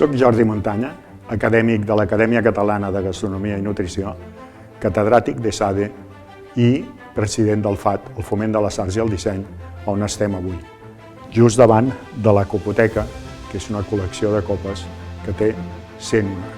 Soc Jordi Montanya, acadèmic de l'Acadèmia Catalana de Gastronomia i Nutrició, catedràtic d'ESADE i president del FAT, el Foment de les Arts i el Disseny, on estem avui. Just davant de la Copoteca, que és una col·lecció de copes que té 100 anys.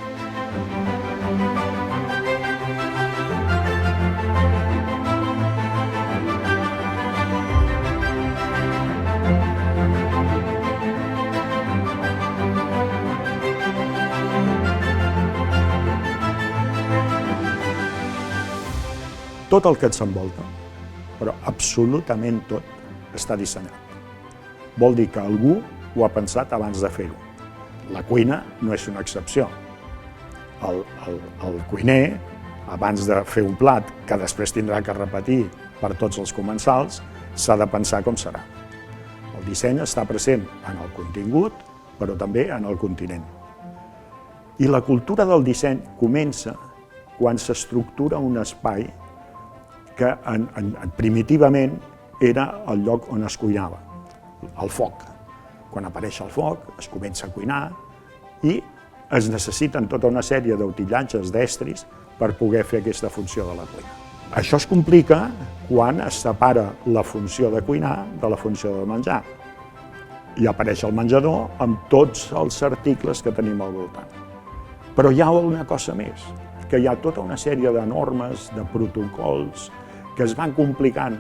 Tot el que ens envolta, però absolutament tot, està dissenyat. Vol dir que algú ho ha pensat abans de fer-ho. La cuina no és una excepció. El cuiner, abans de fer un plat que després tindrà que repetir per tots els comensals, s'ha de pensar com serà. El disseny està present en el contingut, però també en el continent. I la cultura del disseny comença quan s'estructura un espai que primitivament era el lloc on es cuinava, el foc. Quan apareix el foc, es comença a cuinar i es necessiten tota una sèrie d'utillatges d'estris per poder fer aquesta funció de la cuina. Això es complica quan es separa la funció de cuinar de la funció de menjar. I apareix el menjador amb tots els articles que tenim al voltant. Però hi ha una cosa més, que hi ha tota una sèrie de normes, de protocols, que es van complicant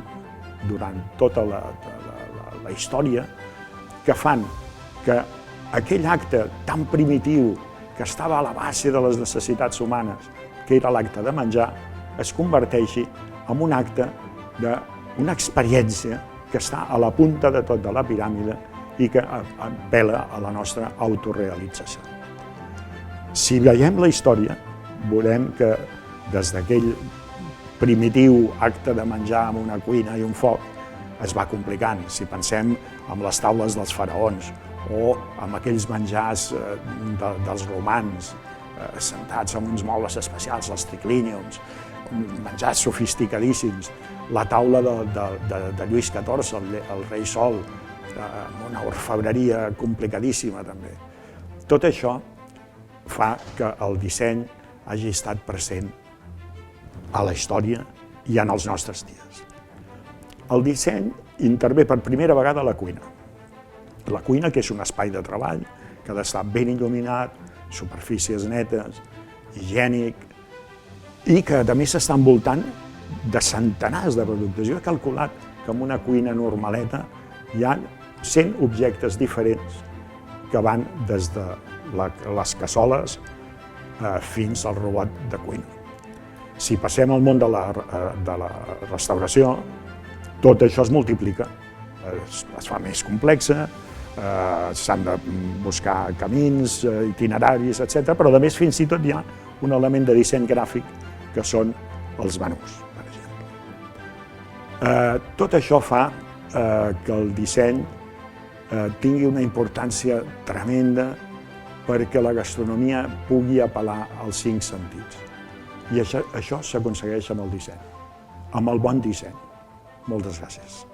durant tota la història, que fan que aquell acte tan primitiu que estava a la base de les necessitats humanes, que era l'acte de menjar, es converteixi en un acte d'una experiència que està a la punta de tot de la piràmide i que apel·la a la nostra autorealització. Si veiem la història, veurem que des d'aquell primitiu acte de menjar amb una cuina i un foc es va complicant. Si pensem en les taules dels faraons o en aquells menjars dels romans sentats en uns mobles especials, els triclíniums, menjars sofisticadíssims, la taula de Lluís XIV, el rei Sol, amb una orfebreria complicadíssima també. Tot això fa que el disseny hagi estat present a la història i en els nostres dies. El disseny intervé per primera vegada a la cuina. La cuina, que és un espai de treball, que ha d'estar ben il·luminat, superfícies netes, higiènic, i que a més s'està envoltant de centenars de productes. Jo he calculat que en una cuina normaleta hi ha 100 objectes diferents que van des de les cassoles fins al robot de cuina. Si passem al món de la restauració, tot això es multiplica, es fa més complexa, s'han de buscar camins, itineraris, etc. Però a més fins i tot hi ha un element de disseny gràfic que són els menús, per exemple. Tot això fa que el disseny tingui una importància tremenda perquè la gastronomia pugui apel·lar als 5 sentits. I això s'aconsegueix amb el disseny, amb el bon disseny. Moltes gràcies.